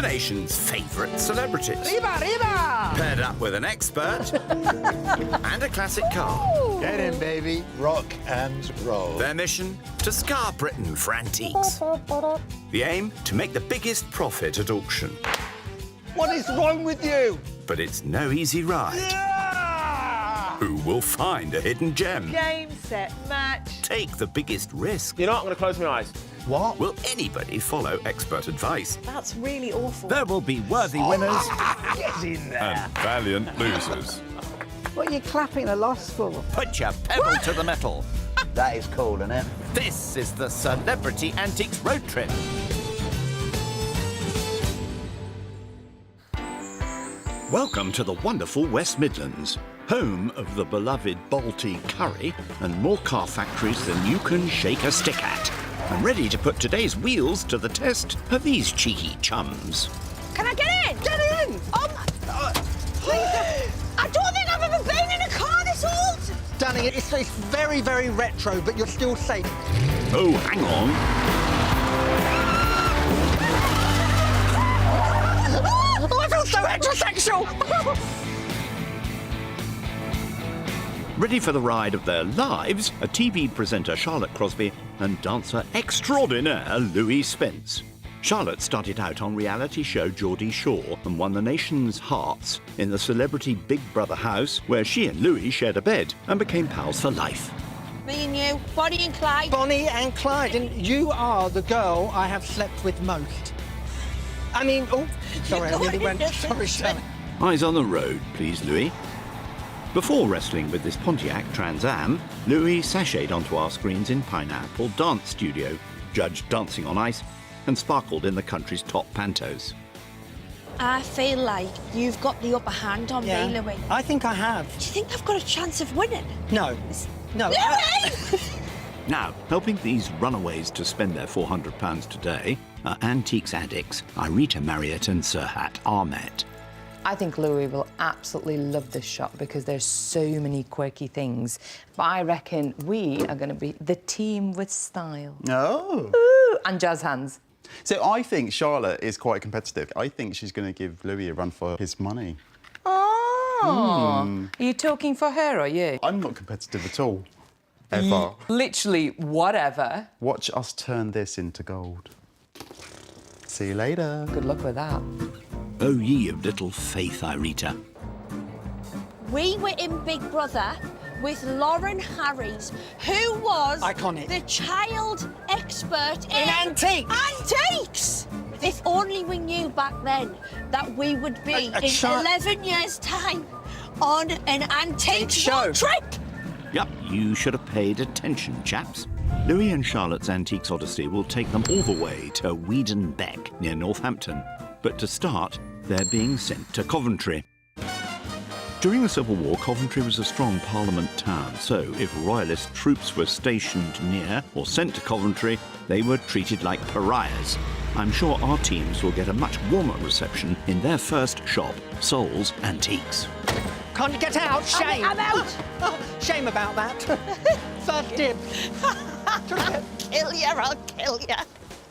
the nation's favourite celebrities. Arriba, arriba! Paired up with an expert and a classic car. Get in, baby. Rock and roll. Their mission? To scar Britain for antiques. The aim? To make the biggest profit at auction. What is wrong with you? But it's no easy ride. Yeah! Who will find a hidden gem? Game, set, match. Take the biggest risk. You know what? I'm going to close my eyes. What? Will anybody follow expert advice? That's really awful. There will be worthy winners Get in there. and valiant losers. What are you clapping a loss for? Put your pedal to the metal. That is cool, isn't it? This is the Celebrity Antiques Road Trip. Welcome to the wonderful West Midlands, home of the beloved Balti curry and more car factories than you can shake a stick at. And ready to put today's wheels to the test are these cheeky chums. Can I get in? Get in! Oh my... I don't think I've ever been in a car this old. Darling, it's very, very retro, but you're still safe. Oh, hang on. Oh, I feel so heterosexual! Ready for the ride of their lives, a TV presenter Charlotte Crosby and dancer extraordinaire Louie Spence. Charlotte started out on reality show Geordie Shore and won the nation's hearts in the celebrity Big Brother house, where she and Louie shared a bed and became pals for life. Me and you, Bonnie and Clyde. Bonnie and Clyde, and you are the girl I have slept with most. I mean, oh, sorry, I really went. Sorry, Sharon. Eyes on the road, please, Louie. Before wrestling with this Pontiac Trans Am, Louie sashayed onto our screens in Pineapple Dance Studio, judged dancing on ice, and sparkled in the country's top pantos. I feel like you've got the upper hand on me, Louie. I think I have. Do you think I've got a chance of winning? No. No. Louie! Now, helping these runaways to spend their £400 today are antiques addicts Irita Marriott and Serhat Ahmed. I think Louie will absolutely love this shop because there's so many quirky things. But I reckon we are going to be the team with style. Oh. Ooh, and jazz hands. So I think Charlotte is quite competitive. I think she's going to give Louis a run for his money. Oh. Are you talking for her, or you? I'm not competitive at all. Ever. Literally, whatever. Watch us turn this into gold. See you later. Good luck with that. Oh, ye of little faith, Irita. We were in Big Brother with Lauren Harries, who was Iconic. the child expert In antiques. Antiques! If only we knew back then that we would be in 11 years' time on an antiques show. road trip. Yup, you should have paid attention, chaps. Louis and Charlotte's Antiques Odyssey will take them all the way to Weedon Beck, near Northampton. But to start, they're being sent to Coventry. During the Civil War, Coventry was a strong Parliament town, so if royalist troops were stationed near or sent to Coventry, they were treated like pariahs. I'm sure our teams will get a much warmer reception in their first shop, Sol's Antiques. Can't you get out? Shame. I'm out. Oh, shame about that. First dibs. I'll kill you.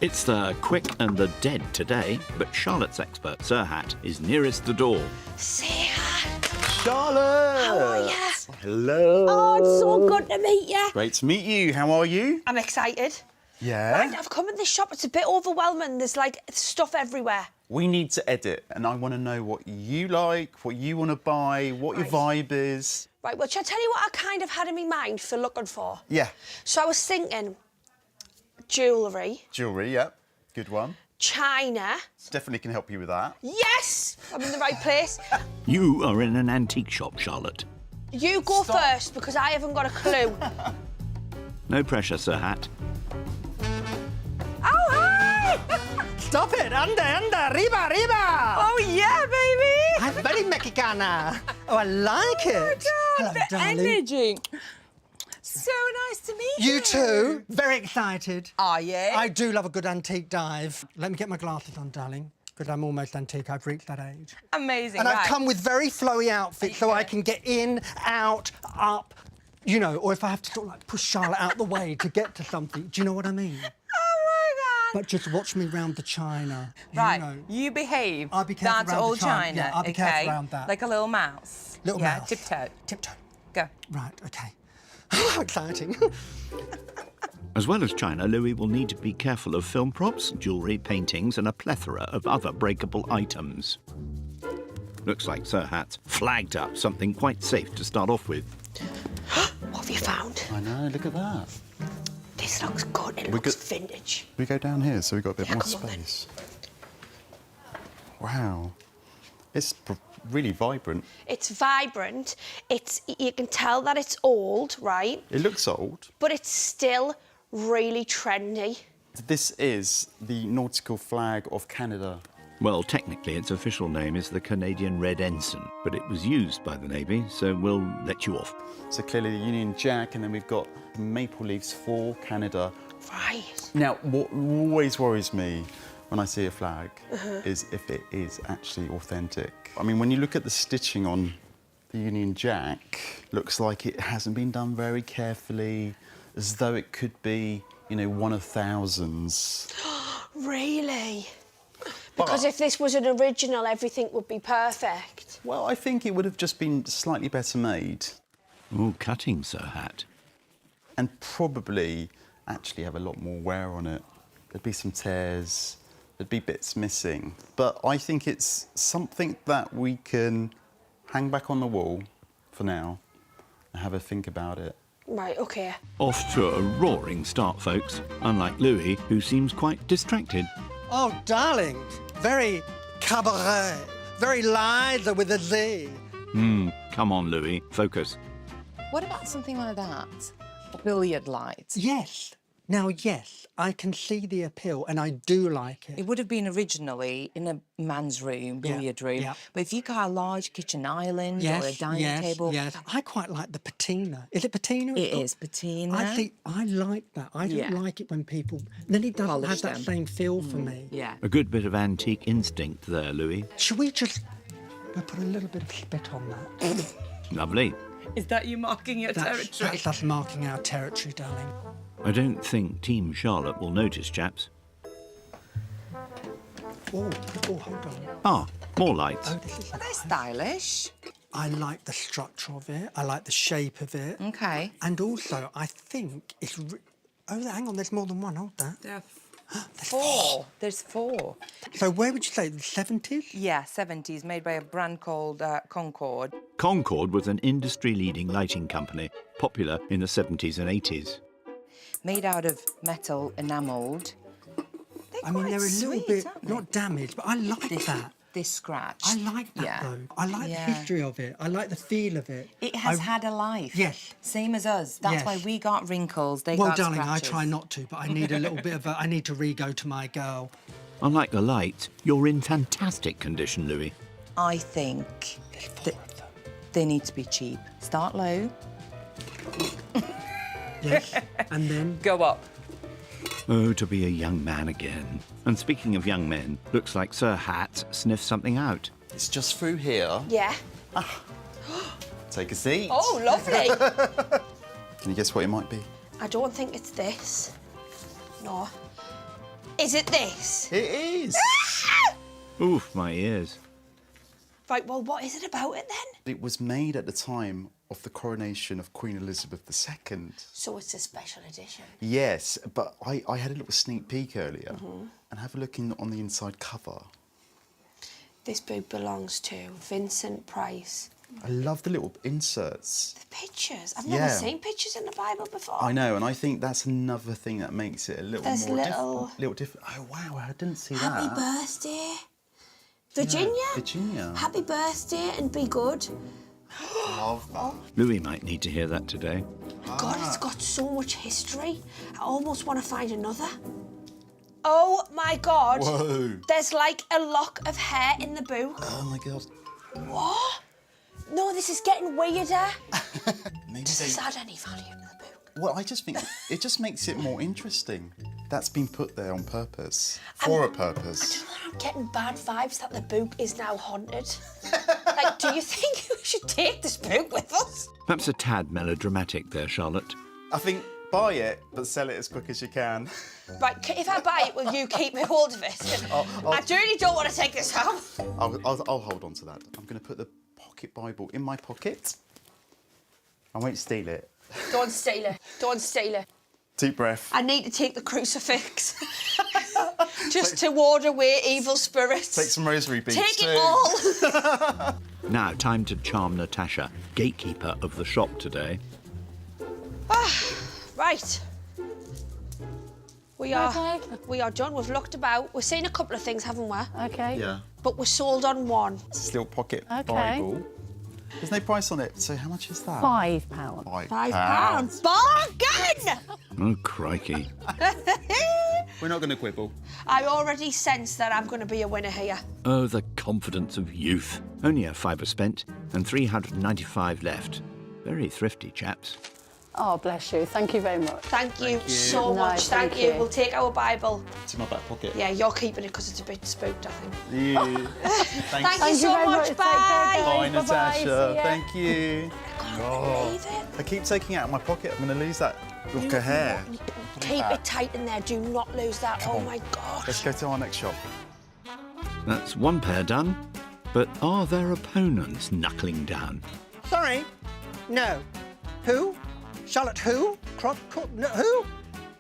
It's the quick and the dead today, but Charlotte's expert, Serhat, is nearest the door. Say hi. Charlotte! How are you? Hello. Oh, it's so good to meet you. Great to meet you. How are you? I'm excited. Yeah? Right, I've come in this shop. It's a bit overwhelming. There's, like, stuff everywhere. We need to edit, and I want to know what you like, what you want to buy, what your vibe is. Right, well, shall I tell you what I kind of had in my mind for looking for? Yeah. So I was thinking jewellery. Jewellery, yeah. Good one. China. Definitely can help you with that. Yes! I'm in the right place. You are in an antique shop, Charlotte. You go first, because I haven't got a clue. No pressure, Serhat. Oh, hi! Stop it. Anda, arriba, arriba. Oh, yeah, baby! I'm very Mexicana. Oh, I like it. Hello, darling. Energy. So nice to meet you. You too. Very excited. Are you? I do love a good antique dive. Let me get my glasses on, darling, because I'm almost antique. I've reached that age. Amazing, And right. I've come with very flowy outfits so I can get in, out, up, you know, or if I have to sort of like push Charlotte out the way to get to something. Do you know what I mean? Oh, my But just watch me round the china. Right, You know. you behave. I'll be careful That's around the all china. China, Yeah, I'll be okay? careful around that. Like a little mouse. Little yeah, mouse. tiptoe. Tiptoe. Go. Right, OK. How exciting. As well as china, Louie will need to be careful of film props, jewellery, paintings and a plethora of other breakable items. Looks like Sir Hat's flagged up something quite safe to start off with. What have you found? I know, look at that. This looks good. It We looks could- vintage. We go down here so we've got a bit Yeah, more come on then. space. Wow. It's really vibrant. It's vibrant. You can tell that it's old, right? It looks old. But it's still really trendy. This is the nautical flag of Canada. Well, technically its official name is the Canadian Red Ensign, but it was used by the Navy, so we'll let you off. So clearly the Union Jack, and then we've got the maple leaves for Canada. Right. Now, what always worries me when I see a flag is if it is actually authentic. I mean, when you look at the stitching on the Union Jack, looks like it hasn't been done very carefully, as though it could be, you know, one of thousands. Really? Because if this was an original, everything would be perfect. Well, I think it would have just been slightly better made Oh, cutting, Sir Hat. and probably actually have a lot more wear on it. There'd be some tears, there'd be bits missing. But I think it's something that we can hang back on the wall for now and have a think about it. Right, OK. Off to a roaring start, folks, unlike Louis, who seems quite distracted. Oh, darling. Very cabaret. Very Liza with a Z. Come on, Louis, focus. What about something like that? A billiard light. Yes. Now, yes, I can see the appeal and I do like it. It would have been originally in a man's room, billiard room. yeah. But if you got a large kitchen island Yes, or a dining yes, table. yes. I quite like the patina. Is it patina? It is patina. I think I like that. I Yeah. don't like it when people. Then it doesn't Polish have that them. same feel for me. Yeah. A good bit of antique instinct there, Louis. Should we just we'll put a little bit of spit on that? Lovely. Is that you marking your That's us marking our territory, darling. I don't think Team Charlotte will notice, chaps. Oh, hold on. Ah, more lights. Oh, this is They're nice. stylish. I like the structure of it. I like the shape of it. Okay. And also, I think it's. Oh, hang on. There's more than one. Hold that. There are There's four. There's four. So where would you say the 70s? Yeah, 70s, made by a brand called Concord. Concord was an industry-leading lighting company, popular in the 70s and 80s. Made out of metal enamelled. I mean, they're a little bit not damaged, but I like that. This scratch. I like that Yeah. though. I like Yeah. the history of it. I like the feel of it. It has I- had a life. Yes. Same as us. That's Yes. why we got wrinkles. They Well, got darling, scratches. I try not to, but I need a little bit of a. I need to re-go to my girl. Unlike the lights, you're in fantastic condition, Louis. I think that they need to be cheap. Start low. Yes, and then Go up. Oh, to be a young man again. And speaking of young men, looks like Sir Hat sniffed something out. It's just through here. Yeah. Take a seat. Oh, lovely. Can you guess what it might be? I don't think it's this. No. Is it this? It is. Oof, my ears. Right, well, what is it about it then? It was made at the time of the coronation of Queen Elizabeth II. So it's a special edition. Yes, but I had a little sneak peek earlier. And have a look on the inside cover. This book belongs to Vincent Price. I love the little inserts. The pictures. I've never Yeah. seen pictures in the Bible before. I know, and I think that's another thing that makes it a little There's more little- different. Oh wow, I didn't see Happy that. birthday. Virginia? Virginia. Happy birthday and be good. Louis might need to hear that today. God, it's got so much history. I almost want to find another. Oh my God. Whoa. There's like a lock of hair in the book. Oh my god. What? No, this is getting weirder. Maybe Does they... this add any value to the book? Well, I just think it just makes it more interesting. That's been put there on purpose. For a purpose. I'm getting bad vibes that the book is now haunted. Like, do you think we should take this book with us? Perhaps a tad melodramatic there, Charlotte. I think Buy it, but sell it as quick as you can. Right, if I buy it, will you keep me hold of it? I really don't want to take this home. I'll hold on to that. I'm going to put the pocket Bible in my pocket. I won't steal it. Don't steal it. Don't steal it. Deep breath. I need to take the crucifix. Just to ward away evil spirits. Take some rosary beads Take too. it all. Now, time to charm Natasha, gatekeeper of the shop today. Right. We are done. We've looked about. We've seen a couple of things, haven't we? Okay. Yeah. But we're sold on one. Still pocket Okay. Bible. There's no price on it, so how much is that? £5. £5. Bargain! Oh, crikey. We're not going to quibble. I already sense that I'm going to be a winner here. Oh, the confidence of youth. Only a fiver spent and 395 left. Very thrifty, chaps. Oh, bless you. Thank you very much. Thank you so No, much. thank Thank you. you. We'll take our Bible. It's in my back pocket. Yeah, you're keeping it because it's a bit spooked, I think. Yeah. Thank you Thank so very much. Take care, Bye. Bye, guys. Bye-bye. See Natasha. ya. Thank you. Believe it. I keep taking it out of my pocket. I'm going to lose that look of hair. Keep it tight in there. Do not lose that. Oh, my gosh. Let's go to our next shop. That's one pair done. But are their opponents knuckling down? Sorry. No. Who? Charlotte who? No, who?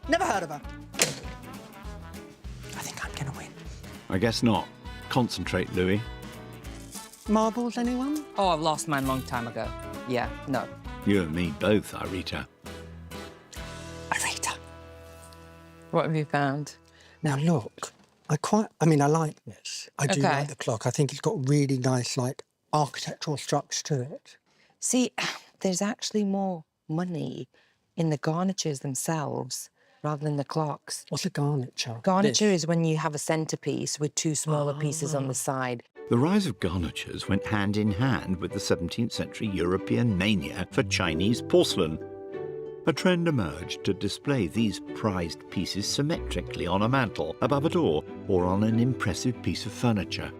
Never heard of her. I think I'm going to win. I guess not. Concentrate, Louie. Marbles, anyone? Oh, I've lost mine a long time ago. Yeah, no. You and me both, Irita. Arita. What have you found? Now, look. I like this. I do Okay. like the clock. I think it's got really nice, like, architectural structure to it. See, there's actually more money in the garnitures themselves rather than the clocks. What's a garniture? Garniture This. is when you have a centrepiece with two smaller pieces on the side. The rise of garnitures went hand in hand with the 17th century European mania for Chinese porcelain. A trend emerged to display these prized pieces symmetrically on a mantel, above a door, or on an impressive piece of furniture.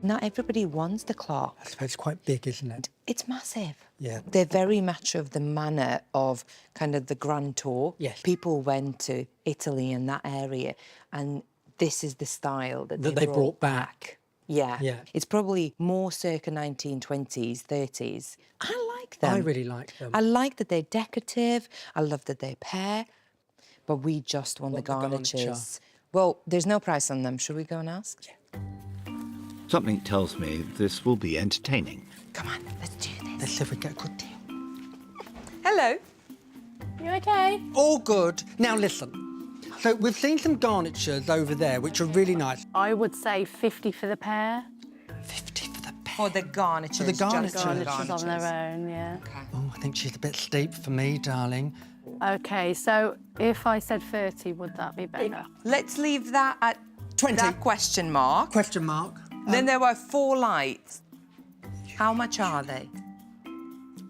Not everybody wants the clock. I suppose it's quite big, isn't it? It's massive. Yeah. They're very much of the manner of kind of the Grand Tour. Yes. People went to Italy and that area, and this is the style that That they brought back. Yeah. Yeah. It's probably more circa 1920s, 30s. I like them. I really like them. I like that they're decorative. I love that they pair. But we just won the Want the garniture. garnitures. Well, there's no price on them. Should we go and ask? Something tells me this will be entertaining. Come on, let's do this. Let's see if we get a good deal. Hello. You okay? All good. Now, listen. So we've seen some garnitures over there, which are really nice. I would say 50 for the pair. 50 for the pair. For the garnitures. For the just garnitures. Garnitures on their own, yeah. Oh, I think she's a bit steep for me, darling. Okay, so if I said 30, would that be better? Let's leave that at 20. that question mark. Question mark. Then there were 4 lights. How much are they?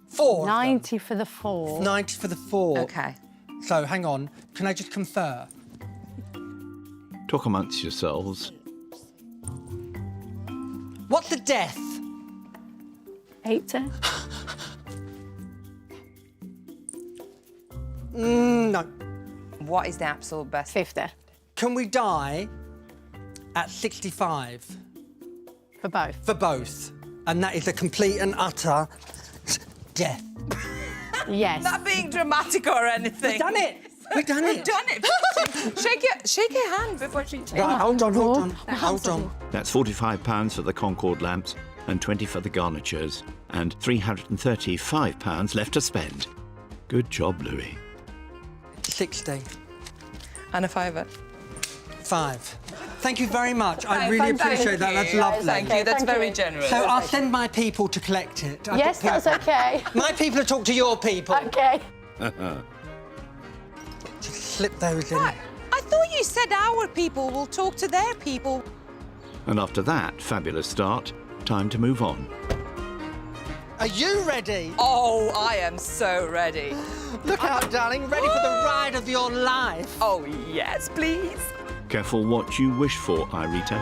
4. of them. 90 for the 4. 90 for the 4. Okay. So, hang on. Can I just confer? Talk amongst yourselves. What's the death? 80. No. What is the absolute best? 50 Can we die at 65 for both. for both? And that is a complete and utter death. Yes. Not being dramatic or anything. We've done it. We've done We've it. done it. shake your hand before she takes Right, hold on. Hold on. That's £45 for the Concord lamps and 20 for the garnitures, and £335 left to spend. Good job, Louie. 60. And a fiver. 5. Thank you very much. I Thank really you. appreciate that. That's lovely. Thank you. That's Thank very you. generous. So I'll send my people to collect it. Yes, that's okay. My people will talk to your people. Okay. Just slip those in. I thought you said our people will talk to their people. And after that fabulous start, time to move on. Are you ready? Oh, I am so ready. Look out, darling. Ready for the ride of your life. Oh, yes, please. Careful what you wish for, Irita.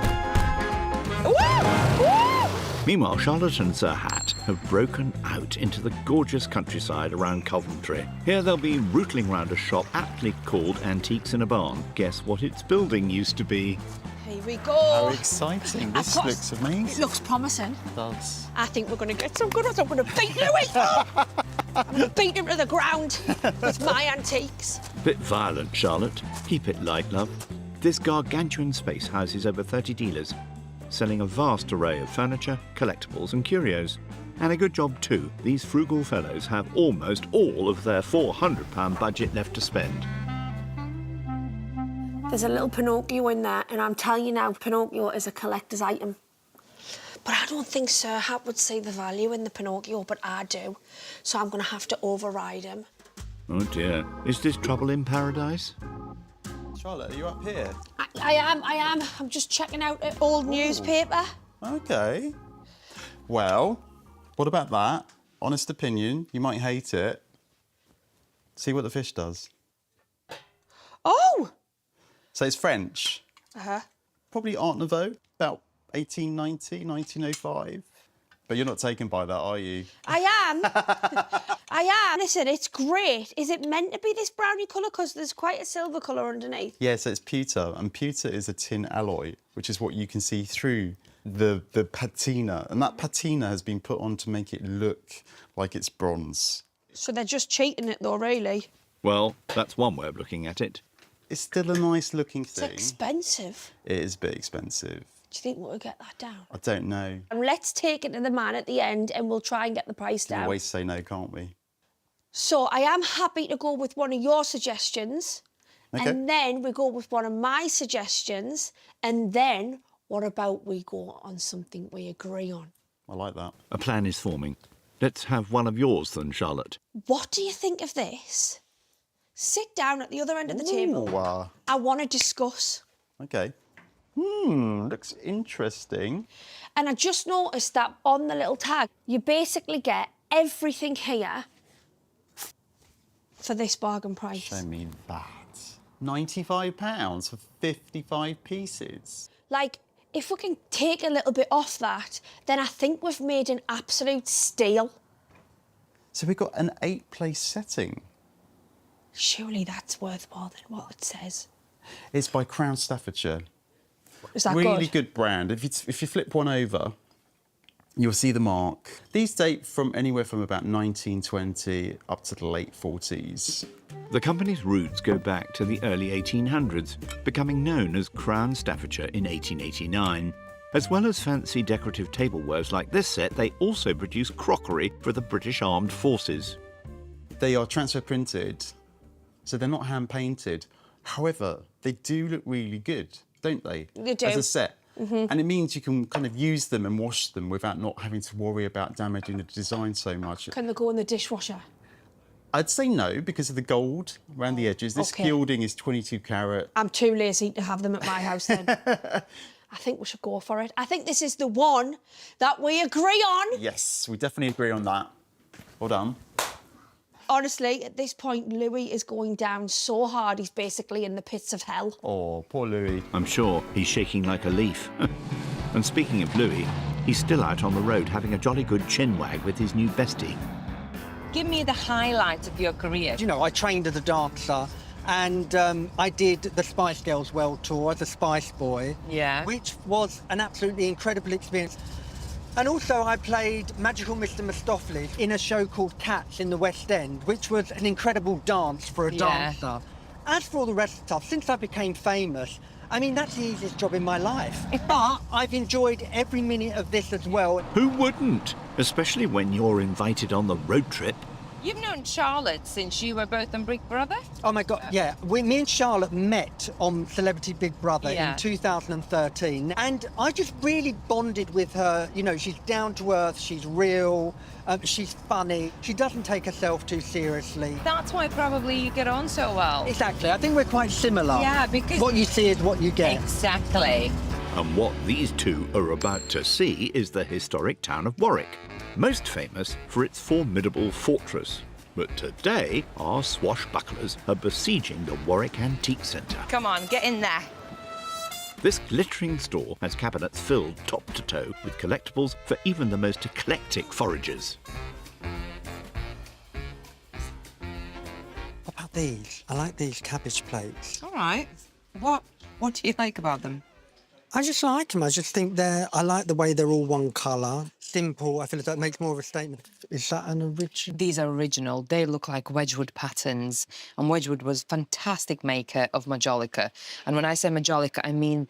Woo! Woo! Meanwhile, Charlotte and Sir Hat have broken out into the gorgeous countryside around Coventry. Here they'll be rootling round a shop aptly called Antiques in a Barn. Guess what its building used to be? Here we go. How exciting. This Of looks course. amazing. It looks promising. It does. I think we're going to get some good ones. I'm going to beat Louie. I'm going to beat him to the ground with my antiques. Bit violent, Charlotte. Keep it light, love. This gargantuan space houses over 30 dealers, selling a vast array of furniture, collectibles and curios. And a good job too. These frugal fellows have almost all of their £400 budget left to spend. There's a little Pinocchio in there, and I'm telling you now, Pinocchio is a collector's item. But I don't think Sir Hat would see the value in the Pinocchio, but I do. So I'm going to have to override him. Oh dear. Is this trouble in paradise? Charlotte, are you up here? I am. I'm just checking out an old newspaper. OK. Well, what about that? Honest opinion, you might hate it. See what the fish does. Oh! So it's French. Uh-huh. Probably Art Nouveau, about 1890, 1905. But you're not taken by that, are you? I am. I am. Listen, it's great. Is it meant to be this brownie colour? Because there's quite a silver colour underneath. Yeah, so it's pewter, and pewter is a tin alloy, which is what you can see through the patina. And that patina has been put on to make it look like it's bronze. So they're just cheating it, though, really. Well, that's one way of looking at it. It's still a nice-looking It's thing. expensive. It is a bit expensive. Do you think we'll get that down? I don't know. And let's take it to the man at the end and we'll try and get the price We can down. always say no, can't we? So I am happy to go with one of your suggestions. Okay. And then we go with one of my suggestions. And then what about we go on something we agree on? I like that. A plan is forming. Let's have one of yours then, Charlotte. What do you think of this? Sit down at the other end of the table. Ooh, I want to discuss. OK. Looks interesting. And I just noticed that on the little tag, you basically get everything here for this bargain price. Show me that. £95 for 55 pieces. Like, if we can take a little bit off that, then I think we've made an absolute steal. So we've got an 8-place setting. Surely that's worth more than what it says. It's by Crown Staffordshire. Is that Really good? good brand. If you flip one over, you'll see the mark. These date from anywhere from about 1920 up to the late 40s. The company's roots go back to the early 1800s, becoming known as Crown Staffordshire in 1889. As well as fancy decorative tablewares like this set, they also produce crockery for the British Armed Forces. They are transfer printed, so they're not hand painted. However, they do look really good, don't they? They do. As a set. And it means you can kind of use them and wash them without not having to worry about damaging the design so much. Can they go in the dishwasher? I'd say no, because of the gold around the edges. This Okay. gilding is 22 carat. I'm too lazy to have them at my house then. I think we should go for it. I think this is the one that we agree on. Yes, we definitely agree on that. Well done. Honestly, at this point, Louie is going down so hard, he's basically in the pits of hell. Oh, poor Louie. I'm sure he's shaking like a leaf. And speaking of Louie, he's still out on the road having a jolly good chin wag with his new bestie. Give me the highlights of your career. You know, I trained as a dancer and I did the Spice Girls World Tour as a Spice Boy. Yeah. Which was an absolutely incredible experience. And also I played Magical Mr. Mistopheles in a show called Cats in the West End, which was an incredible dance for a Yeah. dancer. As for all the rest of the stuff, since I became famous, I mean, that's the easiest job in my life. But I've enjoyed every minute of this as well. Who wouldn't? Especially when you're invited on the road trip. You've known Charlotte since you were both on Big Brother? Oh my God, yeah. Me and Charlotte met on Celebrity Big Brother Yeah. in 2013. And I just really bonded with her. You know, she's down to earth, she's real, she's funny. She doesn't take herself too seriously. That's why probably you get on so well. Exactly, I think we're quite similar. Yeah, because- What you see is what you get. Exactly. And what these two are about to see is the historic town of Warwick, most famous for its formidable fortress. But today, our swashbucklers are besieging the Warwick Antique Centre. Come on, get in there. This glittering store has cabinets filled top to toe with collectibles for even the most eclectic foragers. What about these? I like these cabbage plates. All right. What do you like about them? I just like them. I just think I like the way they're all one colour. Simple. I feel as though it makes more of a statement. Is that an original? These are original. They look like Wedgwood patterns. And Wedgwood was a fantastic maker of majolica. And when I say majolica, I mean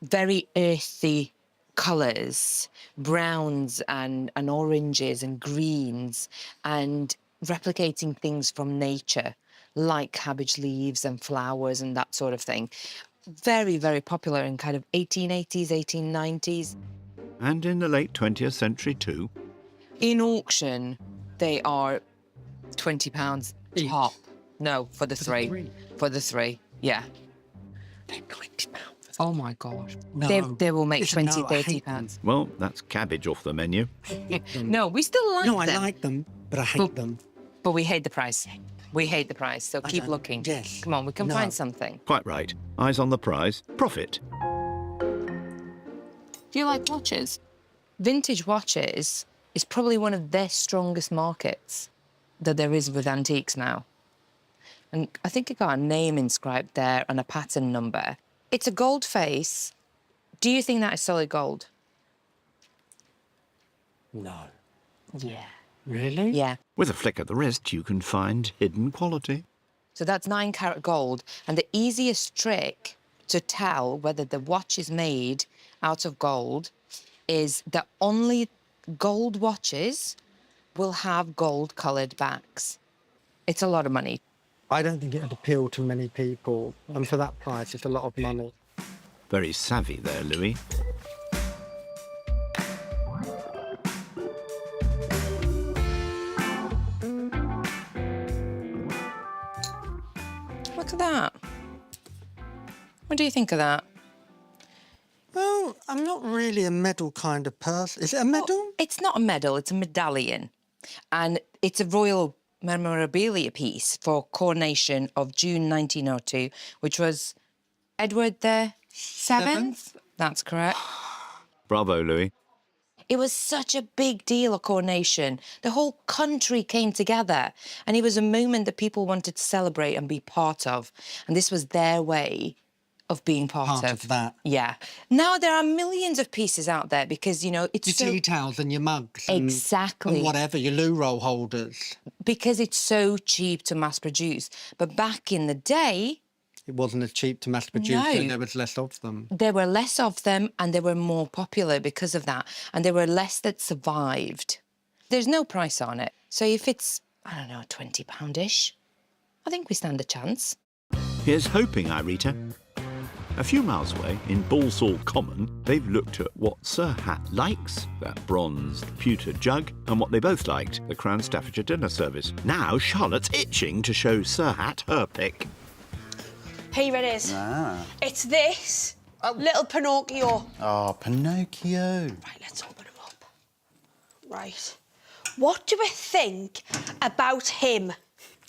very earthy colours, browns and oranges and greens, and replicating things from nature, like cabbage leaves and flowers and that sort of thing. Very, very popular in kind of 1880s, 1890s. And in the late 20th century too. In auction, they are £20 top. No, for the three. For the three, yeah. They're £20. Oh, my God. No. They will make Listen, 20, no, I 30 hate them. pounds. Well, that's cabbage off the menu. No, we still like No, I them. like them, but I hate them. But we hate the price. We hate the price, so keep don't- looking. yes. Come on, we can No. find something. Quite right. Eyes on the prize. Profit. Do you like watches? Vintage watches is probably one of their strongest markets that there is with antiques now. And I think it got a name inscribed there and a pattern number. It's a gold face. Do you think that is solid gold? No. Yeah. Really? Yeah. With a flick of the wrist, you can find hidden quality. So that's 9 carat gold. And the easiest trick to tell whether the watch is made out of gold is that only gold watches will have gold-coloured backs. It's a lot of money. I don't think it would appeal to many people. And for that price, it's a lot of money. Very savvy there, Louis. Look at that. What do you think of that? Well, I'm not really a medal kind of person. Is it a medal? It's not a medal, it's a medallion. And it's a royal memorabilia piece for coronation of June 1902, which was Edward the Seventh? That's correct. Bravo, Louis. It was such a big deal, a coronation. The whole country came together, and it was a moment that people wanted to celebrate and be part of. And this was their way of being part of that. Yeah. Now there are millions of pieces out there because, you know, it's Your so... tea towels and your mugs. And, Exactly. And whatever, your loo roll holders. Because it's so cheap to mass produce. But back in the day, It wasn't as cheap to mass produce, No. so there was less of them. there were less of them and they were more popular because of that. And there were less that survived. There's no price on it. So if it's, I don't know, £20-ish, I think we stand a chance. Here's hoping, Irita. A few miles away, in Balsall Common, they've looked at what Sir Hat likes, that bronzed pewter jug, and what they both liked, the Crown Staffordshire dinner service. Now Charlotte's itching to show Sir Hat her pick. Here it is. It's this. Little Pinocchio. Oh, Pinocchio. Right, let's open him up. Right. What do we think about him?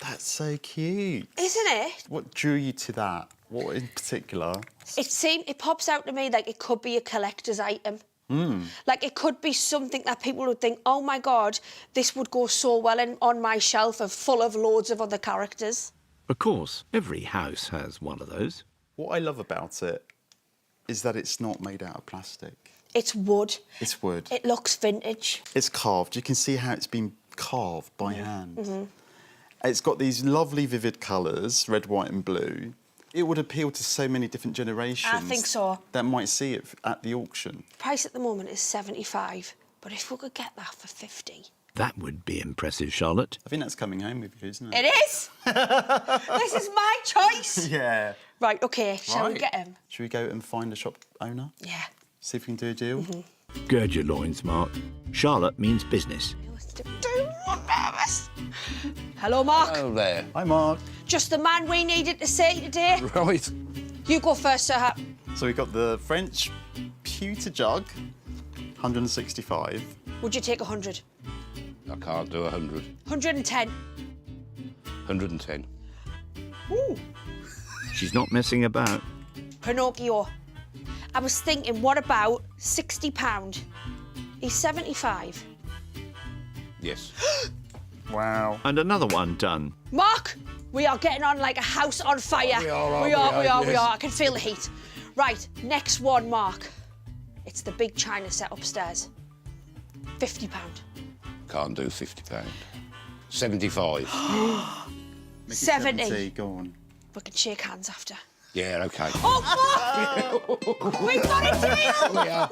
That's so cute. Isn't it? What drew you to that? What in particular? It pops out to me like it could be a collector's item. Like it could be something that people would think, oh my God, this would go so well on my shelf full of loads of other characters. Of course, every house has one of those. What I love about it is that it's not made out of plastic. It's wood. It's wood. It looks vintage. It's carved. You can see how it's been carved by hand. It's got these lovely vivid colours, red, white and blue. It would appeal to so many different generations. I think so. That might see it at the auction. Price at the moment is 75, but if we could get that for 50. That would be impressive, Charlotte. I think that's coming home with you, isn't It it? is! This is my choice! Yeah. Right, OK, shall we Right. get him? Should we go and find a shop owner? Yeah. See if we can do a deal? Gird your loins, Mark. Charlotte means business. I'm nervous. Hello, Mark. Hello there. Hi, Mark. Just the man we needed to see today. Right. You go first, Sir Hat. So we've got the French pewter jug, 165. Would you take 100? I can't do 100. 110. 110. Ooh. She's not messing about. Pinocchio. I was thinking, what about £60? He's 75. Yes. Wow. And another one done. Mark, we are getting on like a house on fire. We are. I can feel the heat. Right, next one, Mark. It's the big china set upstairs. £50. Can't do £50. 75. 70. Go on. We can shake hands after. Yeah, OK. Oh, Mark! We've got a deal!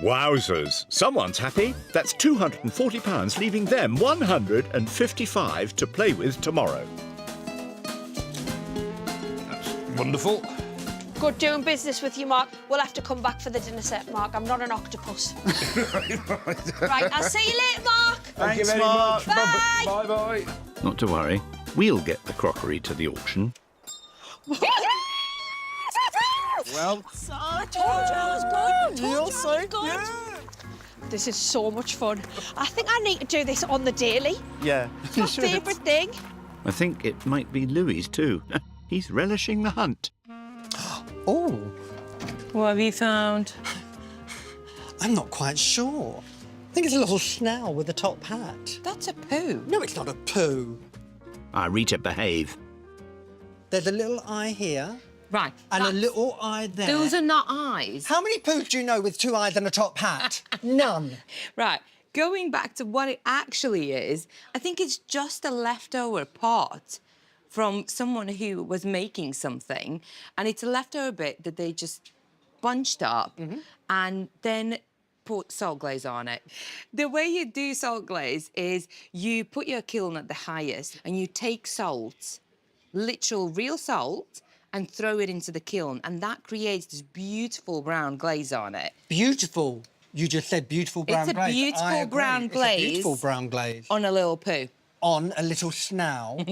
Wowzers. Someone's happy. That's £240, leaving them £155 to play with tomorrow. That's wonderful. Good doing business with you, Mark. We'll have to come back for the dinner set, Mark. I'm not an octopus. Right, I'll see you later, Mark. Thank you very Mark. much. Bye. Bye-bye. Not to worry. We'll get the crockery to the auction. Well, I told you I was good. This is so much fun. I think I need to do this on the daily. yeah. It's my favourite thing. I think it might be Louie's too. He's relishing the hunt. Oh, What have you found? I'm not quite sure. I think it's a little snail with a top hat. That's a poo. No, it's not a poo. Rita, behave. There's a little eye here Right. and a little eye there. Those are not eyes. How many poos do you know with 2 eyes and a top hat? None. Right. Going back to what it actually is, I think it's just a leftover part from someone who was making something, and it's a leftover bit that they just bunched up and then put salt glaze on it. The way you do salt glaze is you put your kiln at the highest and you take salt, literal real salt, and throw it into the kiln, and that creates this beautiful brown glaze on it. Beautiful. You just said beautiful brown It's a glaze. beautiful I agree. brown It's glaze. a beautiful brown glaze. On a little poo. On a little snail.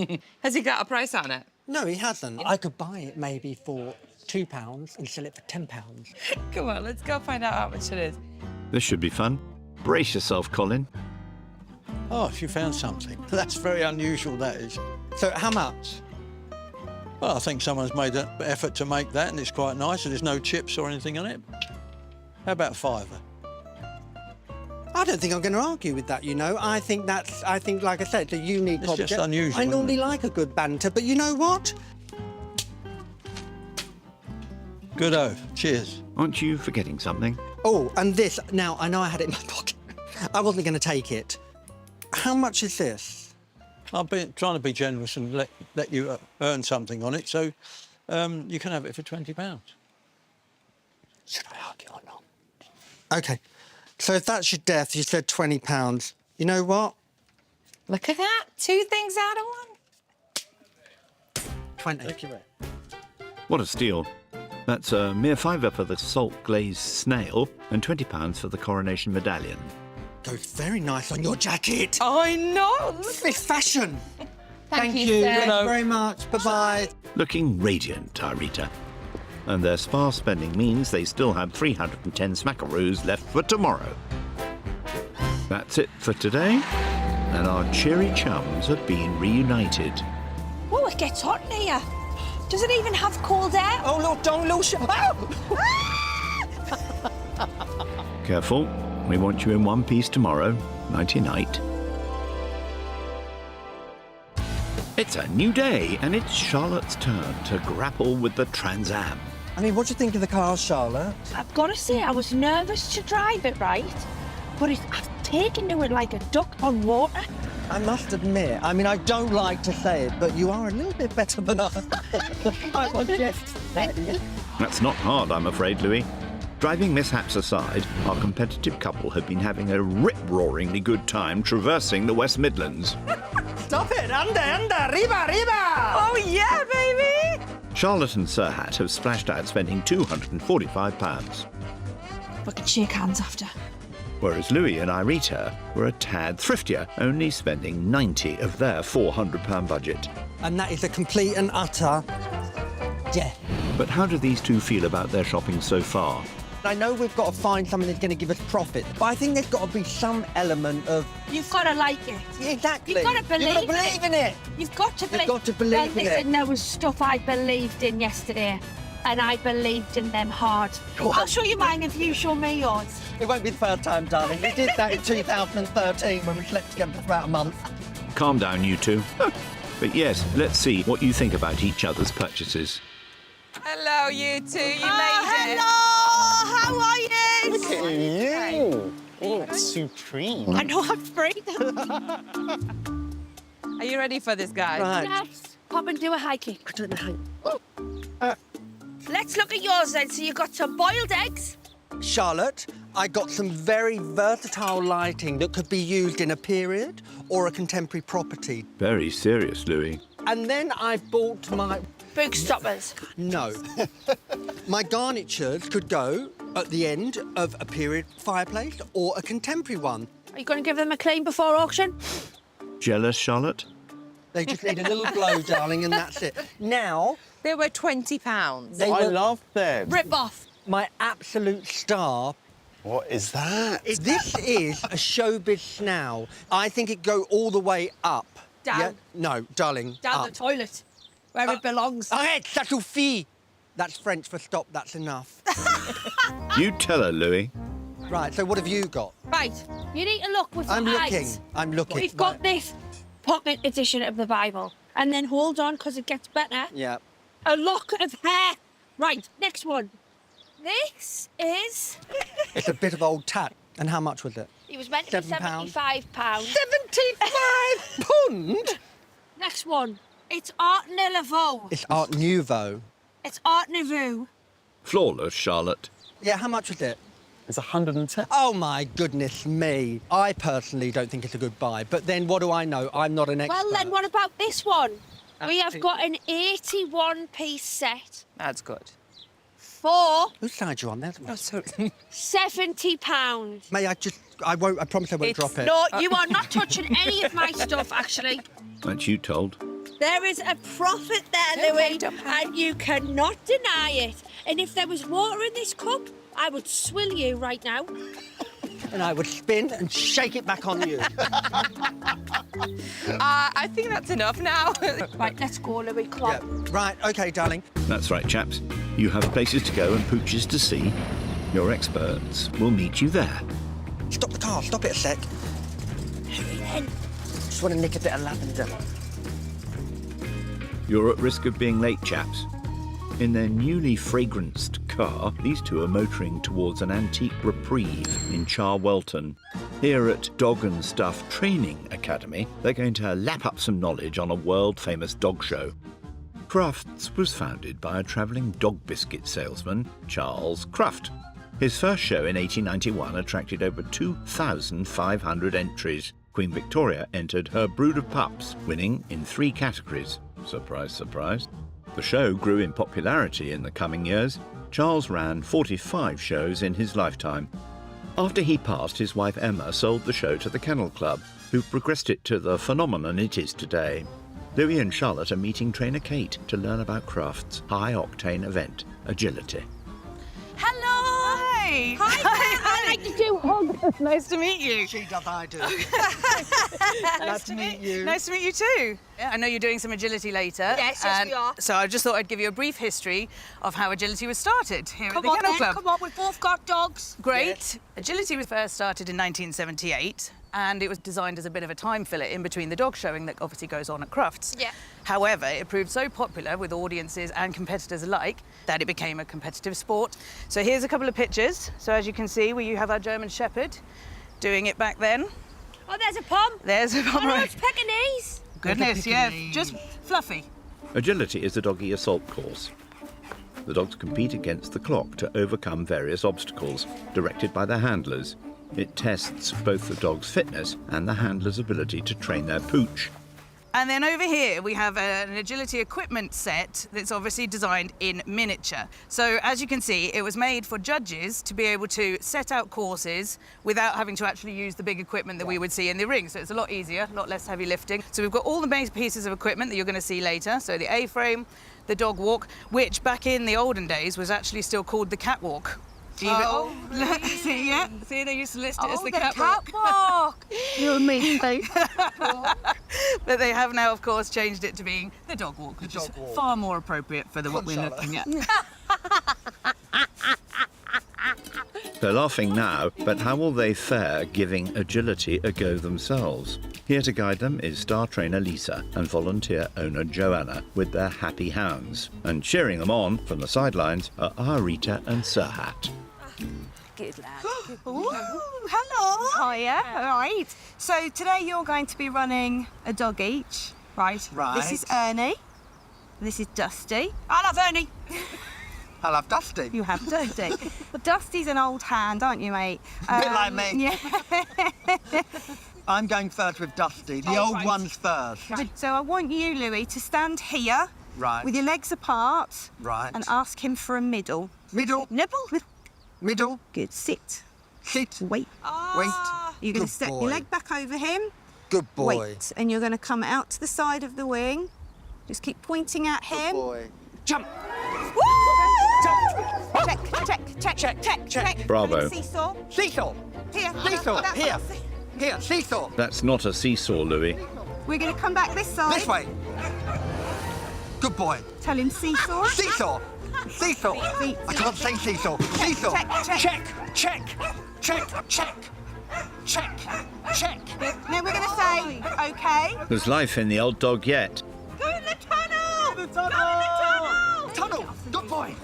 Has he got a price on it? No, he hasn't. I could buy it maybe for £2 and sell it for £10. Come on, let's go find out how much it is. This should be fun. Brace yourself, Colin. Oh, she found something. That's very unusual, that is. So how much? Well, I think someone's made an effort to make that, and it's quite nice, and there's no chips or anything on it. How about £5? I don't think I'm going to argue with that, you know. I think, like I said, it's a unique It's object. just unusual, I isn't normally it? like a good banter, but you know what? Good-o. Cheers. Aren't you forgetting something? Oh, and this. Now, I know I had it in my pocket. I wasn't going to take it. How much is this? I've been trying to be generous and let you earn something on it, so you can have it for £20. Should I argue or not? OK. So if that's your death, you said £20. You know what? Look at that. 2 things out of 1. 20. Thank you, mate. What a steal. That's a mere £5 for the salt glazed snail and £20 for the coronation medallion. Goes very nice on your jacket. I know. It's fashion. Thank you, you. sir. Thank you very much. Bye-bye. Looking radiant, Rita. And their sparse spending means they still have 310 smackaroos left for tomorrow. That's it for today, and our cheery chums have been reunited. Oh, it gets hot in here. Does it even have cold air? Oh, look, don't lose your... Careful, we want you in one piece tomorrow. Nighty-night. It's a new day, and it's Charlotte's turn to grapple with the Trans Am. I mean, what do you think of the car, Charlotte? I've got to say, I was nervous to drive it, right? But I've taken to it like a duck on water. I must admit, I mean, I don't like to say it, but you are a little bit better than I. I was just saying. That's not hard, I'm afraid, Louie. Driving mishaps aside, our competitive couple have been having a rip-roaringly good time traversing the West Midlands. Stop it! Under, arriba, arriba! Oh, yeah, baby! Charlotte and Sirhat have splashed out spending £245, We can shake hands after. whereas Louie and Irita were a tad thriftier, only spending 90 of their £400 budget. And that is a complete and utter death. But how do these two feel about their shopping so far? I know we've got to find something that's going to give us profit, but I think there's got to be some element of... You've got to like it. Exactly. You've got to believe, You've got to believe in it. You've got to believe. You've got to believe in it. Listen, there was stuff I believed in yesterday. and I believed in them hard. I'll show you mine if you show me yours. It won't be the first time, darling. We did that in 2013 when we slept together for about a month. Calm down, you two. But yes, let's see what you think about each other's purchases. Hello, you two. You made it. Hello! How are you? Look at you. Oh, supreme. I know I'm free. Are you ready for this, guys? Right. Yes. Pop and do a high kick. I don't know how. Let's look at yours then. So you've got some boiled eggs. Charlotte, I got some very versatile lighting that could be used in a period or a contemporary property. Very serious, Louie. And then I bought my... Book stoppers. No. My garnitures could go at the end of a period fireplace or a contemporary one. Are you going to give them a clean before auction? Jealous, Charlotte? They just need a little blow, darling, and that's it. Now, They were £20. they I were love them. Rip off. my absolute star. What is that? This is a showbiz snow. I think it go all the way up. Down. Yeah? No, darling, Down up. the toilet, where it belongs. Arrête, ça suffit. That's French for stop, that's enough. You tell her, Louie. Right, so what have you got? Right, you need to look with I'm your looking, eyes. I'm looking. We've got Right. this pocket edition of the Bible. And then hold on, because it gets better. Yeah. A lock of hair. Right, next one. This is... It's a bit of old tat. And how much was it? It was meant to be £7. £75. 75 pound? Next one. It's Art Nouveau. It's Art Nouveau. It's Art Nouveau. Flawless, Charlotte. Yeah, how much was it? It's 110. Oh, my goodness me. I personally don't think it's a good buy, but then what do I know? I'm not an expert. Well, then what about this one? We have got an 81-piece set That's good. for Whose side you on there? Oh, sorry. £70. May I just... I promise I won't drop it. No, you are not touching any of my stuff, actually. That's you told. There is a profit there, Louie, and you cannot deny it. And if there was water in this cup, I would swill you right now. And I would spin and shake it back on you. I think that's enough now. Right, let's go, Louie, come on. Yeah. Right, OK, darling. That's right, chaps. You have places to go and pooches to see. Your experts will meet you there. Stop the car, stop it a sec. Hurry then. Just want to nick a bit of lavender. You're at risk of being late, chaps. In their newly fragranced car, these two are motoring towards an antique reprieve in Charwelton. Here at Dog and Stuff Training Academy, they're going to lap up some knowledge on a world-famous dog show. Crufts was founded by a travelling dog biscuit salesman, Charles Cruft. His first show in 1891 attracted over 2,500 entries. Queen Victoria entered her brood of pups, winning in 3 categories. Surprise, surprise. The show grew in popularity in the coming years. Charles ran 45 shows in his lifetime. After he passed, his wife Emma sold the show to the Kennel Club, who progressed it to the phenomenon it is today. Louie and Charlotte are meeting trainer Kate to learn about Craft's high-octane event, agility. Hello. Hi. Hi, I like to do hugs. Nice to meet you. She does, I do. Nice to meet you. Nice to meet you too. Yeah, I know you're doing some agility later. Yes, we are. So I just thought I'd give you a brief history of how agility was started here Come at the on Kennel then, Club. come on, we've both got dogs. Great. Yes. Agility was first started in 1978 and it was designed as a bit of a time filler in between the dog showing that obviously goes on at Crufts. Yeah. However, it proved so popular with audiences and competitors alike that it became a competitive sport. So here's a couple of pictures. So as you can see, we have our German Shepherd doing it back then. Oh, there's a pom. There's a Oh, no, it's Pekingese. Goodness, yeah, just fluffy. Agility is a doggy assault course. The dogs compete against the clock to overcome various obstacles, directed by their handlers. It tests both the dog's fitness and the handler's ability to train their pooch. And then over here we have an agility equipment set that's obviously designed in miniature. So as you can see, it was made for judges to be able to set out courses without having to actually use the big equipment that we would see in the ring. So it's a lot easier, a lot less heavy lifting. So we've got all the main pieces of equipment that you're going to see later. So the A-frame, the dog walk, which back in the olden days was actually still called the catwalk. Oh, See, yeah. See, they used to list it as the catwalk. You and me, Kate. But they have now, of course, changed it to being the dog walk, which is far more appropriate for what we're looking at. They're laughing now, but how will they fare giving agility a go themselves? Here to guide them is star trainer Lisa and volunteer owner Joanna with their happy hounds. And cheering them on from the sidelines are Arita and Sirhat. Good lad. Ooh, hello. Hiya. All right. So today you're going to be running a dog each, right? Right. This is Ernie. This is Dusty. I'll have Ernie. I'll have Dusty. You have Dusty. Dusty's an old hand, aren't you, mate? A bit like me. Yeah. I'm going first with Dusty. The old one's first. Right. So I want you, Louie, to stand here. Right. With your legs apart. Right. And ask him for a middle. Middle. Nibble. Middle. Good. Sit. Sit. Wait. Wait. You're going Good to step boy. your leg back over him. Good boy. Wait. And you're going to come out to the side of the wing. Just keep pointing at him. Good boy. Jump. Woo! Check. Bravo. Seesaw. Seesaw. Here. Seesaw. That's Here. it. Here. Seesaw. That's not a seesaw, Louie. We're going to come back this side. This way. Good boy. Tell him seesaw. Seesaw. Seesaw. I can't say seesaw. Seesaw. Check. Now we're going to say, OK. There's life in the old dog yet. Go in the tunnel. Go in the tunnel. Tunnel. Good boy.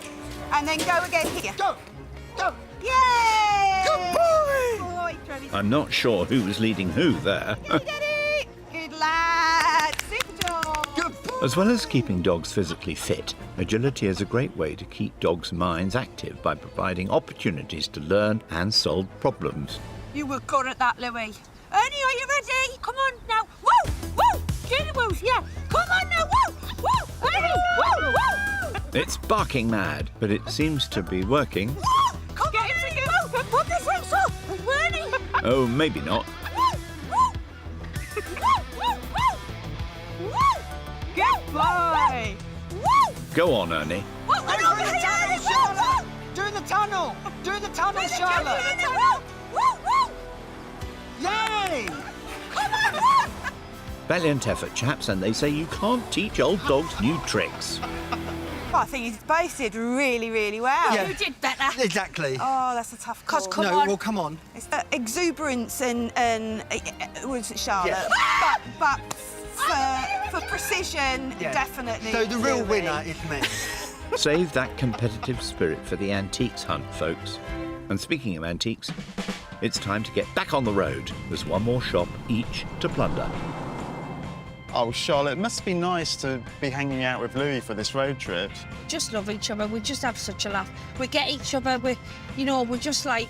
And then go again here. Go. Yay! Good boy. I'm not sure who's leading who there. Get it. Good lad. Super dog. Good boy. As well as keeping dogs physically fit, agility is a great way to keep dogs' minds active by providing opportunities to learn and solve problems. You were good at that, Louie. Ernie, are you ready? Come on now. Woo! Do the woos, yeah. Come on now. Woo! Ernie! Woo! It's barking mad, but it seems to be working. Come on, Ernie! Put this wings up! Ernie! Oh, maybe not. Good boy! Go on, Ernie. Doing the tunnel. Doing the tunnel, Charlotte. Yay! Valiant effort, chaps, and they say you can't teach old dogs new tricks. I think you both did really, really well. Yeah. Who did better? Exactly. Oh, that's a tough call. Well, come on. It's the exuberance and was Charlotte. but for precision, Yeah. definitely. So the real Louie. winner is me. Save that competitive spirit for the antiques hunt, folks. And speaking of antiques, it's time to get back on the road. There's one more shop each to plunder. Oh, Charlotte, it must be nice to be hanging out with Louie for this road trip. Just love each other. We just have such a laugh. We get each other. We're just like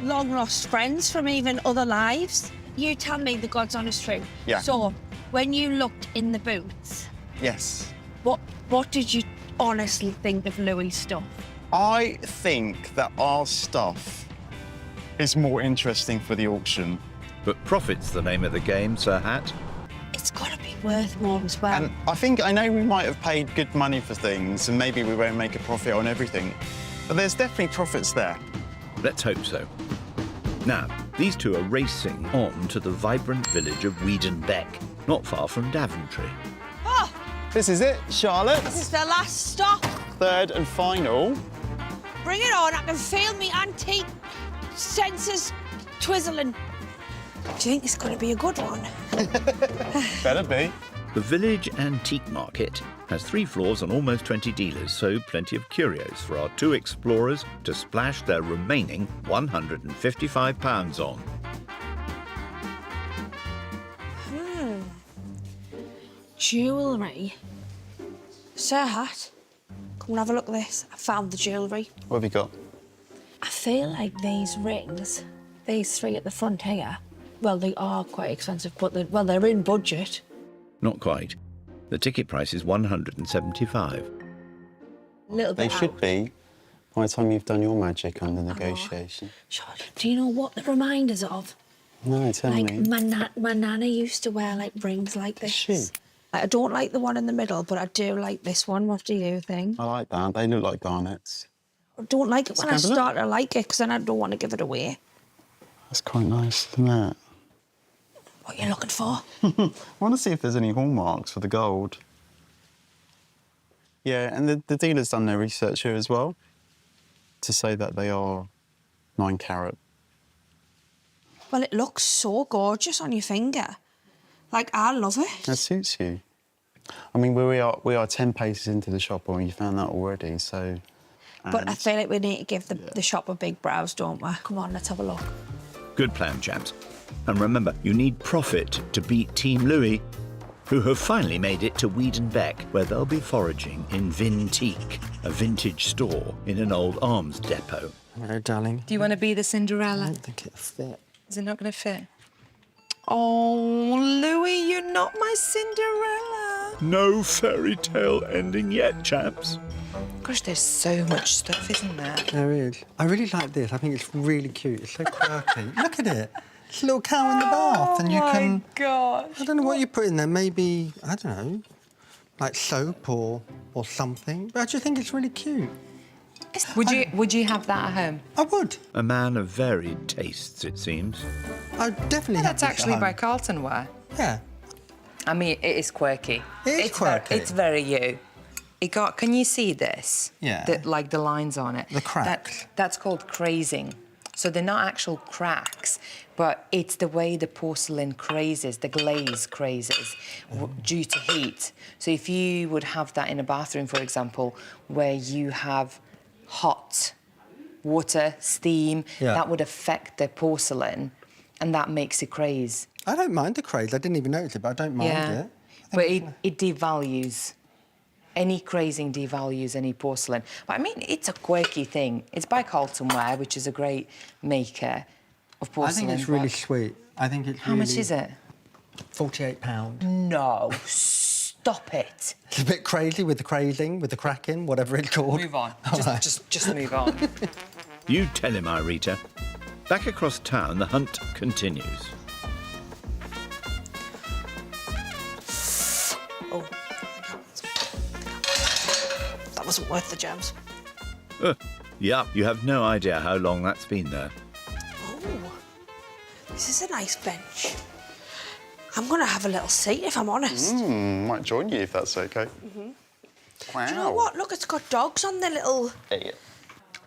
long lost friends from even other lives. You tell me the God's honest truth. Yeah. So, when you looked in the boots, Yes. what did you honestly think of Louie's stuff? I think that our stuff is more interesting for the auction. But profit's the name of the game, Sir Hat. It's got to be worth more as well. And I know we might have paid good money for things and maybe we won't make a profit on everything, but there's definitely profits there. Let's hope so. Now, these two are racing on to the vibrant village of Wiedenbeck, not far from Daventry. Oh, This is it, Charlotte. this is the last stop. Third and final. Bring it on. I can feel me antique senses twizzling. Do you think it's going to be a good one? Better be. The village antique market has 3 floors and almost 20 dealers, so plenty of curios for our 2 explorers to splash their remaining £155 on. Jewellery. Sir Hat, come and have a look at this. I found the jewellery. What have you got? I feel like these rings, these 3 at the front here, well, they are quite expensive, but they're in budget. Not quite. The ticket price is £175. A little They bit should out. be by the time you've done your magic on the negotiation. Charlotte, do you know what the reminders of? No, tell Like me. my nana used to wear like rings like this. she? Like, I don't like the one in the middle, but I do like this one. What do you think? I like that. They look like garnets. I don't like it when I Let's have a look. start to like it because then I don't want to give it away. That's quite nice, isn't it? What are you looking for? I want to see if there's any hallmarks for the gold. Yeah, and the dealer's done their research here as well to say that they are 9 carat. Well, it looks so gorgeous on your finger. Like, I love it. That suits you. I mean, we are 10 paces into the shop, and you found that already, so... But I feel like we need to give the shop a big browse, don't we? Come on, let's have a look. Good plan, chaps. And remember, you need profit to beat Team Louie, who have finally made it to Weedon Beck, where they'll be foraging in Vintique, a vintage store in an old arms depot. Hello, darling. Do you want to be the Cinderella? I don't think it'll fit. Is it not going to fit? Oh, Louie, you're not my Cinderella. No fairy tale ending yet, chaps. Gosh, there's so much stuff, isn't there? There is. I really like this. I think it's really cute. It's so quirky. Look at it. It's a little cow in the bath, and you can... Oh, gosh. I don't know what you put in there. Maybe, I don't know, like soap or something. But I just think it's really cute. Would you have that at home? I would. A man of varied tastes, it seems. I definitely have That's this at actually home. by Carlton Wear. Yeah. I mean, it is quirky. It is quirky. It's very you. Can you see this? Yeah. Like the lines on it. The cracks. That's called crazing. So they're not actual cracks, but it's the way the porcelain crazes, the glaze crazes, due to heat. So if you would have that in a bathroom, for example, where you have hot water, steam, that would affect the porcelain, and that makes it craze. I don't mind the craze. I didn't even notice it, but I don't mind it. But it devalues. Any crazing devalues any porcelain. But I mean, it's a quirky thing. It's by Carlton Wear, which is a great maker of porcelain. I think it's really sweet. I think it's How much is it? £48. No, stop it. It's a bit crazy with the crazing, with the cracking, whatever it's called. Move on. Right. Just move on. You tell him, Irita. Back across town, the hunt continues. Oh. That wasn't worth the gems. Yeah, you have no idea how long that's been there. Oh, this is a nice bench. I'm going to have a little seat, if I'm honest. Might join you if that's OK. Wow. Do you know what? Look, it's got dogs on the little... Yeah.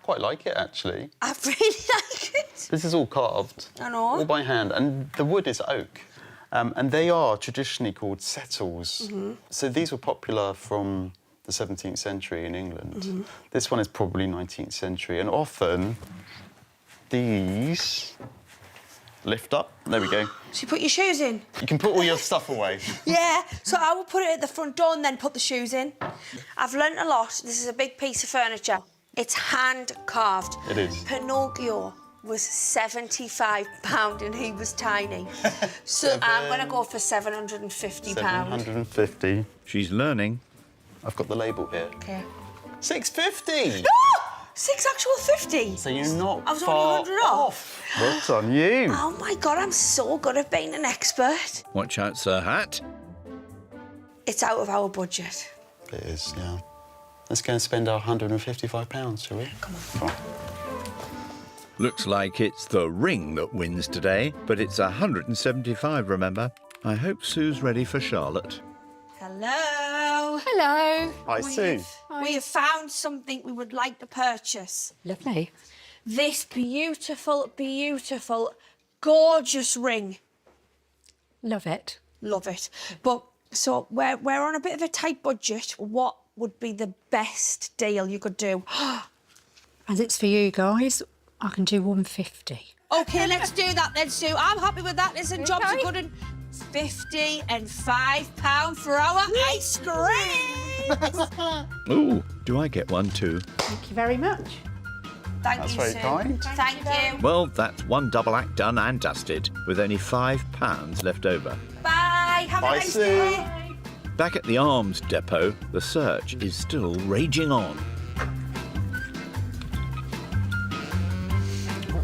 Quite like it, actually. I really like it. This is all carved. I know. All by hand, and the wood is oak. And they are traditionally called settles. So these were popular from the 17th century in England. This one is probably 19th century, and often these lift up. There we go. So you put your shoes in? You can put all your stuff away. Yeah, so I will put it at the front door and then put the shoes in. I've learnt a lot. This is a big piece of furniture. It's hand-carved. It is. Pinocchio was £75 and he was tiny. So I'm going to go for £750. 750. She's learning. I've got the label here. OK. £6.50. Six actual 50? So you're not I was far only 100 off. Well done, you. Oh, my God, I'm so good at being an expert. Watch out, Sir Hat. It's out of our budget. It is, yeah. Let's go and spend our £155, shall we? Come on. Come on. Looks like it's the ring that wins today, but it's 175, remember. I hope Sue's ready for Charlotte. Hello. Hello. Hi, Sue. We have found something we would like to purchase. Lovely. This beautiful, beautiful, gorgeous ring. Love it. Love it. But, so, we're on a bit of a tight budget. What would be the best deal you could do? As it's for you guys, I can do 150. OK, let's do that then, Sue. I'm happy with that. Listen, jobs are good and £50 and £5 for our ice cream. Ooh, do I get one too? Thank you very much. Thank That's you, very Sue. kind. Thank you. Well, that's one double act done and dusted, with only £5 left over. Bye. Have a Bye, nice Sue. day. Back at the arms depot, the search is still raging on.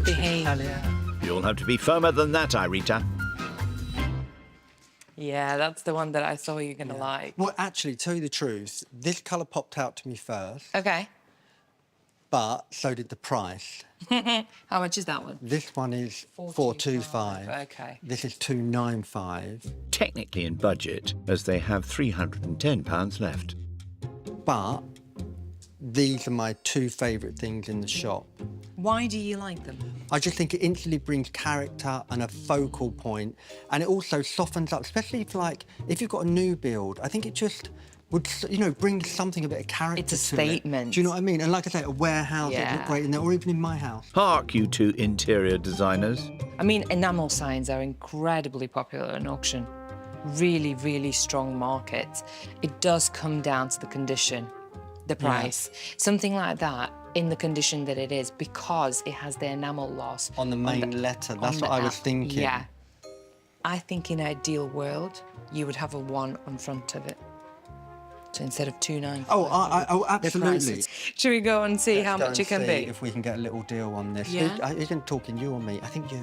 Behave. You'll have to be firmer than that, Irita. Yeah, that's the one that I thought you were going to like. Well, actually, tell you the truth, this colour popped out to me first, OK. but so did the price. How much is that one? This one is 425. OK. This is 295. Technically in budget, as they have £310 left. But these are my two favourite things in the shop. Why do you like them? I just think it instantly brings character and a focal point, and it also softens up, especially if you've got a new build. I think it just would, bring something, a bit of character. It's a to statement. it. Do you know what I mean? And like I say, a warehouse, it would look great in there, or even in my house. Hark, you two interior designers. I mean, enamel signs are incredibly popular in auction. Really, really strong market. It does come down to the condition, the price. Something like that, in the condition that it is, because it has the enamel loss. On the main letter, that's what I was thinking. Yeah. I think in an ideal world, you would have a 1 on front of it. So instead of 2.95. Oh, absolutely. Should we go and see how much it can be? If we can get a little deal on this. Yeah. Isn't talking you or me? I think you.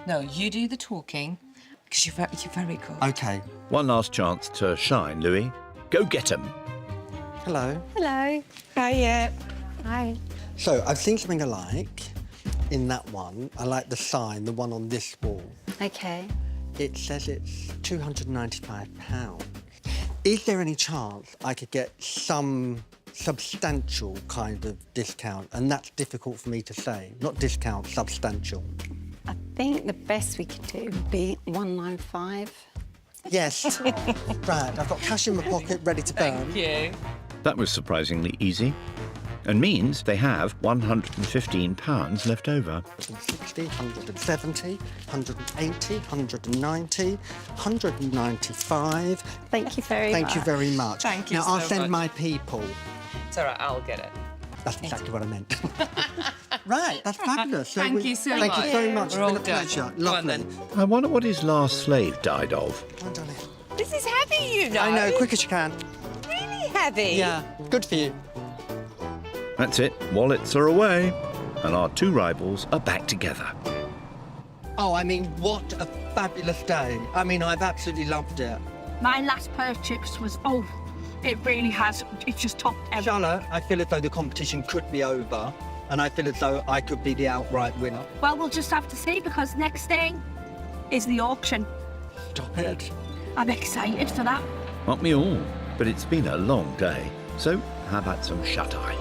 No, you do the talking, because you're very good. Okay. One last chance to shine, Louie. Go get 'em. Hello. Hello. Hiya. Hi. So, I've seen something I like in that one. I like the sign, the one on this wall. Okay. It says it's £295. Is there any chance I could get some substantial kind of discount? And that's difficult for me to say. Not discount, substantial. I think the best we could do would be 195. Yes. Right, I've got cash in my pocket ready to burn. Thank you. That was surprisingly easy. And means they have £115 left over. 160, 170, 180, 190, 195. Thank you very much. Thank you very much. Thank you Now, I'll so send much. my people. It's all right, I'll get it. That's exactly what I meant. Right, that's fabulous. So Thank you so Thank much. you very much. We're all It's been a done. pleasure. Go on Lovely. then. I wonder what his last slave died of. Well done. This is heavy, you know. I know, quick as you can. Really heavy. Yeah, good for you. That's it. Wallets are away. And our two rivals are back together. Oh, I mean, what a fabulous day. I mean, I've absolutely loved it. My last purchase was, it really has. It's just topped everything. Charlotte, I feel as though the competition could be over, and I feel as though I could be the outright winner. Well, we'll just have to see, because next thing is the auction. Stop it. I'm excited for that. Not me all, but it's been a long day. So how about some shut-eye?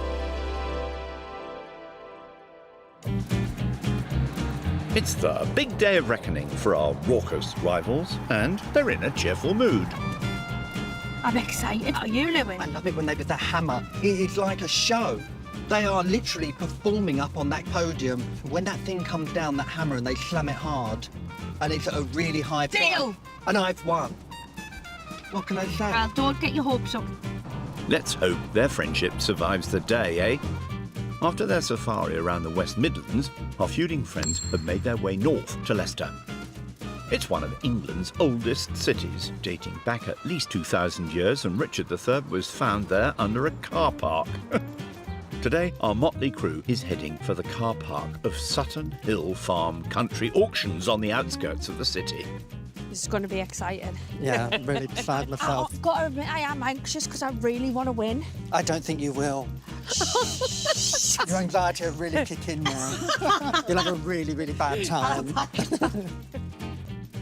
It's the big day of reckoning for our raucous rivals, and they're in a cheerful mood. I'm excited. Are you, Louie? I love it when they with the hammer. It is like a show. They are literally performing up on that podium. When that thing comes down, that hammer, and they slam it hard, and it's at a really high price. Deal! And I've won. What can I say? Well, don't get your hopes up. Let's hope their friendship survives the day, eh? After their safari around the West Midlands, our feuding friends have made their way north to Leicester. It's one of England's oldest cities, dating back at least 2,000 years, and Richard III was found there under a car park. Today, our motley crew is heading for the car park of Sutton Hill Farm Country Auctions on the outskirts of the city. This is going to be exciting. Yeah, I'm really beside myself. I've got to admit, I am anxious because I really want to win. I don't think you will. Your anxiety will really kick in now. You'll have a really, really bad time.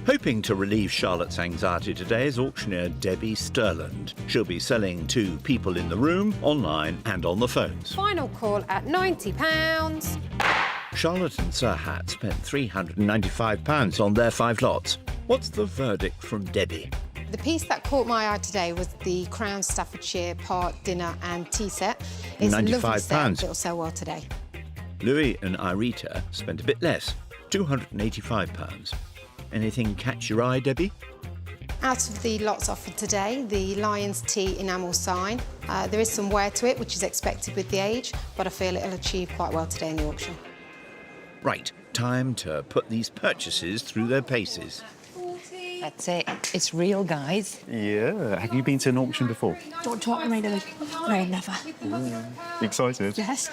Hoping to relieve Charlotte's anxiety today is auctioneer Debbie Sterland. She'll be selling to people in the room, online and on the phones. Final call at £90. Charlotte and Sir Hat spent £395 on their 5 lots. What's the verdict from Debbie? The piece that caught my eye today was the Crown Staffordshire part dinner and tea set. It's a lovely set £95. that'll sell well today. Louie and Irita spent a bit less, £285. Anything catch your eye, Debbie? Out of the lots offered today, the Lion's Tea enamel sign. There is some wear to it, which is expected with the age, but I feel it'll achieve quite well today in the auction. Right, time to put these purchases through their paces. That's it. It's real, guys. Yeah. Have you been to an auction before? Don't talk to me, Louie. No, never. Excited? Yes.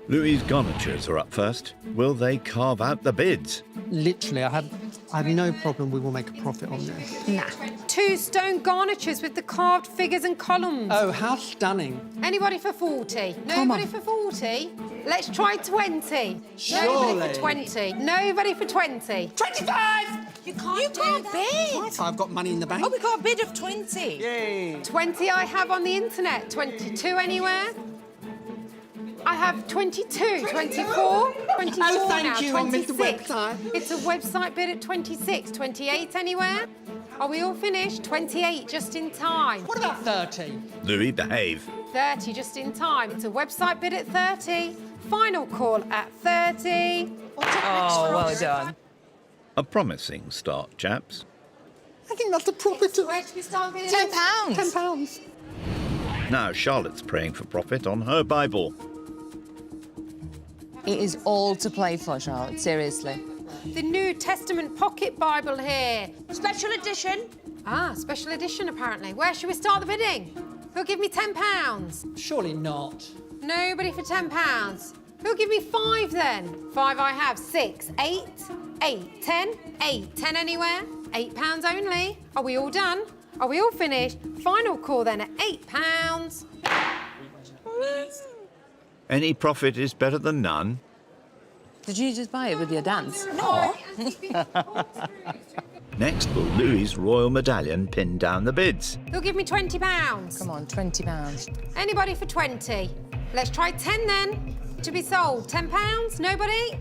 Louie's garnitures are up first. Will they carve out the bids? Literally, I have no problem. We will make a profit on this. Nah. 2 stone garnitures with the carved figures and columns. Oh, how stunning. Anybody for 40? Nobody for 40? Let's try 20. Surely. Nobody for 20. Nobody for 20. 25! You can't bid. Right, I've got money in the bank. Oh, we got a bid of 20. Yay. 20 I have on the internet. 22 anywhere? I have 22, 24, 24 Oh, thank now, you, on 26. the website. It's a website bid at 26. 28 anywhere? Are we all finished? 28 just in time. What about 30? Louis, behave. 30 just in time. It's a website bid at 30. Final call at 30. Oh, well done. A promising start, chaps. I think that's a profit of Where should we start bidding? £10. £10. Now Charlotte's praying for profit on her Bible. It is all to play for, Charlotte, seriously. The New Testament Pocket Bible here. Special edition. Ah, special edition apparently. Where should we start the bidding? Who'll give me £10? Surely not. Nobody for £10. Who'll give me 5 then? 5 I have. 6, 8, 8, 10, 8, 10 anywhere? £8 only. Are we all done? Are we all finished? Final call then at £8. Any profit is better than none. Did you just buy it with your dance? No. Next will Louis's royal medallion pin down the bids. Who'll give me £20? Come on, £20. Anybody for 20? Let's try 10 then. To be sold. £10? Nobody?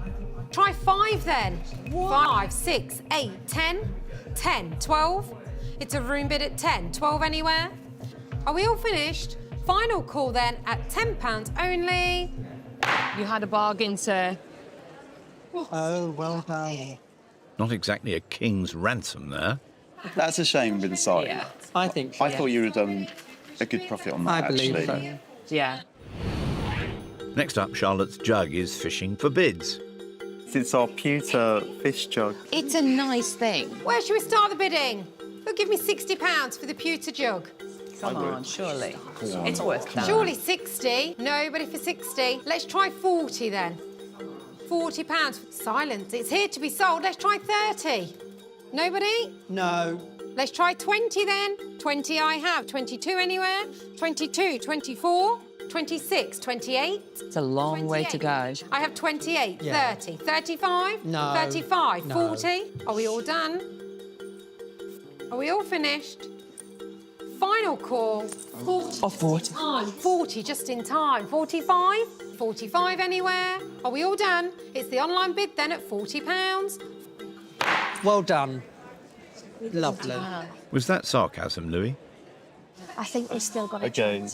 Try 5 then. 5, 6, 8, 10, 10, 12. It's a room bid at 10. 12 anywhere? Are we all finished? Final call then at £10 only. You had a bargain, sir. Oh, well done. Not exactly a king's ransom there. That's a shame with the sign. Yeah. I think so. I thought you would have done a good profit on that, I believe actually. so. Yeah. Next up, Charlotte's jug is fishing for bids. It's our pewter fish jug. It's a nice thing. Where should we start the bidding? Who'll give me £60 for the pewter jug? Come on, surely. It's worth that. Surely 60. Nobody for 60. Let's try 40 then. £40. Silence. It's here to be sold. Let's try 30. Nobody? No. Let's try 20 then. 20 I have. 22 anywhere? 22, 24, 26, 28. It's a long way to go. I have 28, Yeah. 30, 35, No. 35, No. 40. Are we all done? Are we all finished? Final call. 40. Or 40. 40 just in time. 45? 45 anywhere? Are we all done? It's the online bid then at £40. Well done. Lovely. Was that sarcasm, Louis? I think we still got it. Okay.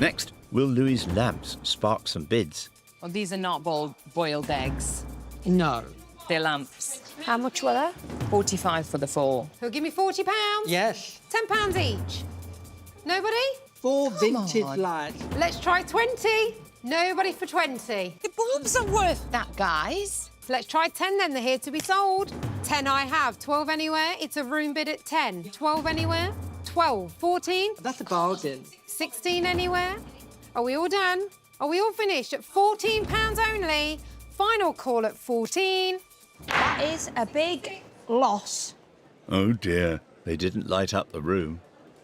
Next, will Louis's lamps spark some bids? Well, these are not boiled eggs. No. They're lamps. How much were they? 45 for the 4. Who'll give me £40? Yes. £10 each. Nobody? 4 vintage on. lights. Let's try 20. Nobody for 20. The bulbs are worth that, guys. Let's try 10 then. They're here to be sold. 10 I have. 12 anywhere? It's a room bid at 10. 12 anywhere? 12. 14? That's a bargain. 16 anywhere? Are we all done? Are we all finished at £14 only? Final call at 14. That is a big loss. Oh dear, they didn't light up the room.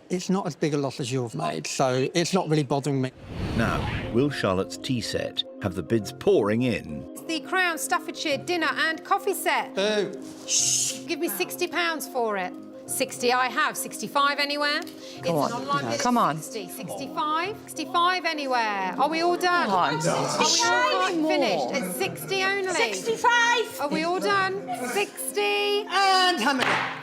It's not as big a loss as you've made, so it's not really bothering me. Now, will Charlotte's tea set have the bids pouring in? It's the Crown Staffordshire dinner and coffee set. Boo. Give me £60 for it. 60 I have. 65 anywhere? It's on. an online bid at Come on. 60. 65? 65 anywhere. Are we all done? Come on. Are we all finished? It's 60 only. 65. Are we all done? 60. And hammer it.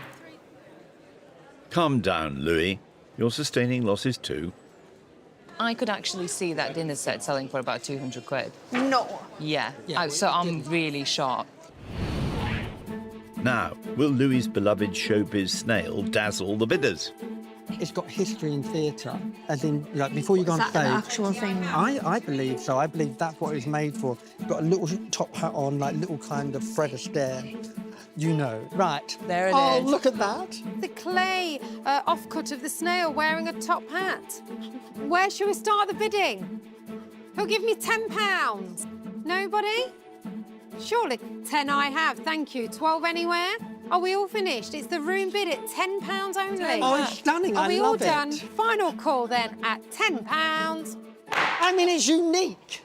Calm down, Louis. You're sustaining losses too. I could actually see that dinner set selling for about 200 quid. No. Yeah. Yeah, So I'm didn't. really shocked. Now, will Louis's beloved showbiz snail dazzle the bidders? It's got history in theatre, as in, like, before you go Is on that an stage. actual thing? I believe so. I believe that's what it's made for. It's got a little top hat on, like little kind of Fred Astaire. You know. Right. There it Oh, is. look at that. The clay offcut of the snail wearing a top hat. Where shall we start the bidding? Who'll give me £10? Nobody? Surely 10 I have, thank you. 12 anywhere? Are we all finished? It's the room bid at £10 only. Oh, it's stunning. Are I we all love done? it. Final call then at £10. I mean, it's unique.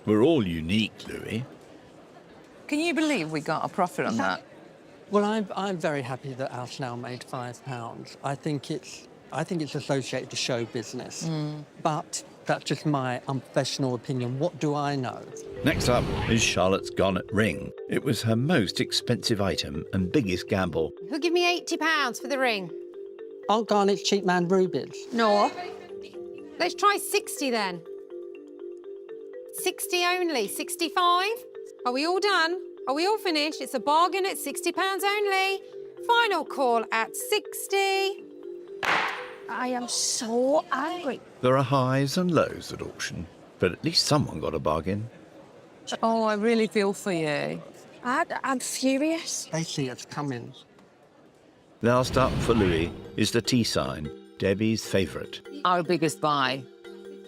We're all unique, Louis. Can you believe we got a profit on that? Well, I'm very happy that our snail made £5. I think it's associated to show business. But that's just my unprofessional opinion. What do I know? Next up is Charlotte's garnet ring. It was her most expensive item and biggest gamble. Who'll give me £80 for the ring? Aren't garnets cheap man rubies? No. Let's try 60 then. 60 only, 65? Are we all done? Are we all finished? It's a bargain at £60 only. Final call at 60. I am so angry. There are highs and lows at auction, but at least someone got a bargain. Oh, I really feel for you. I'm furious. They see us coming. Last up for Louie is the T sign, Debbie's favourite. Our biggest buy.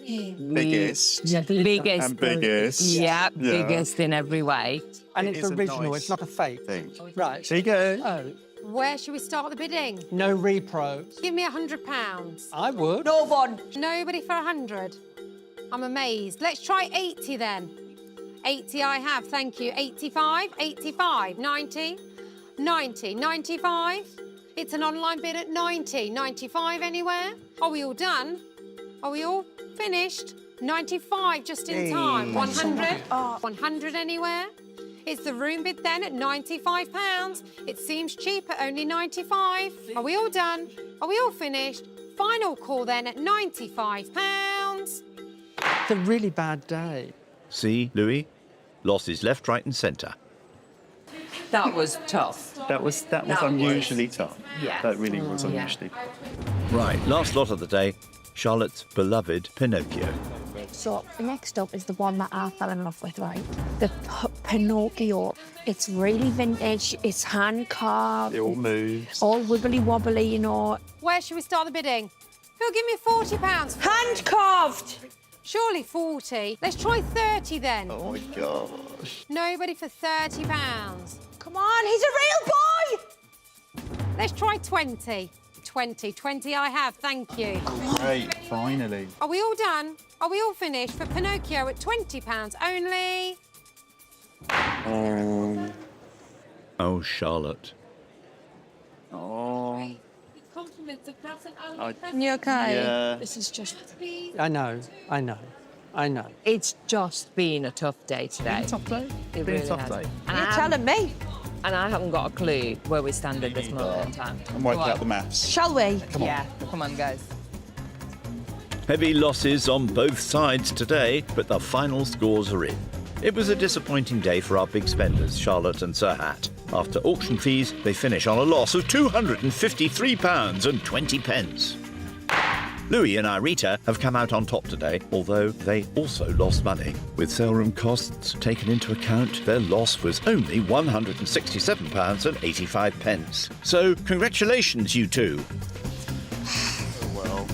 Biggest. Biggest. And biggest. Yeah, Yeah. biggest in every way. And It it's is a original, nice it's not a fake. thing. Right. There you go. Oh, Where should we start the bidding? no repro. Give me £100. I would. No one. Nobody for 100. I'm amazed. Let's try 80 then. 80 I have, thank you. 85, 85, 90, 90, 95. It's an online bid at 90. 95 anywhere? Are we all done? Are we all finished? 95 just in time. 100? 100 anywhere? It's the room bid then at £95. It seems cheap at only 95. Are we all done? Are we all finished? Final call then at £95. It's a really bad day. See, Louis? Losses left, right and centre. That was tough. That was unusually tough. Yeah. That really was unusually. Right, last lot of the day, Charlotte's beloved Pinocchio. So next up is the one that I fell in love with, right? The Pinocchio. It's really vintage. It's hand carved. It all moves. All wibbly wobbly, you know. Where should we start the bidding? Who'll give me £40? Hand carved. Surely 40. Let's try 30 then. Oh my gosh. Nobody for £30. Come on, he's a real boy. Let's try 20. 20 I have, thank you. Great, finally. Are we all done? Are we all finished for Pinocchio at £20 only? Oh, Charlotte. Oh. You okay? Yeah. This is just... I know. It's just been a tough day today. Tough day. It Been a really tough has. day. And You're I telling me. And I haven't got a clue where we stand at this moment in time. I'm working out the maths. Shall we? Yeah, come on, guys. Heavy losses on both sides today, but the final scores are in. It was a disappointing day for our big spenders, Charlotte and Sir Hat. After auction fees, they finish on a loss of £253.20. Louie and Irita have come out on top today, although they also lost money. With sale room costs taken into account, their loss was only £167.85. So, congratulations, you two. Oh well.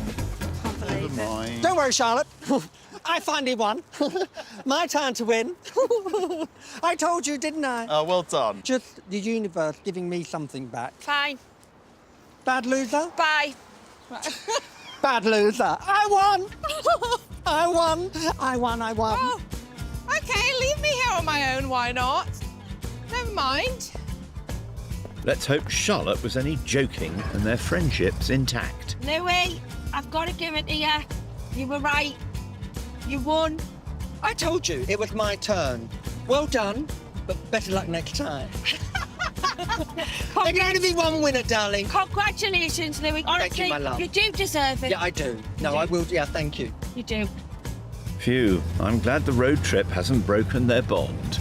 Never mind. Don't worry, Charlotte. I finally won. My turn to win. I told you, didn't I? Oh, well done. Just the universe giving me something back. Fine. Bad loser? Bye. Bad loser. I won. I won. Oh, OK, leave me here on my own, why not? Never mind. Let's hope Charlotte was only joking and their friendship's intact. Louie, I've got to give it to you. You were right. You won. I told you, it was my turn. Well done, but better luck next time. There can only be one winner, darling. Congratulations, Louie. Honestly, my love. you do deserve it. Yeah, I do. No, I will. Yeah, thank you. You do. Phew, I'm glad the road trip hasn't broken their bond.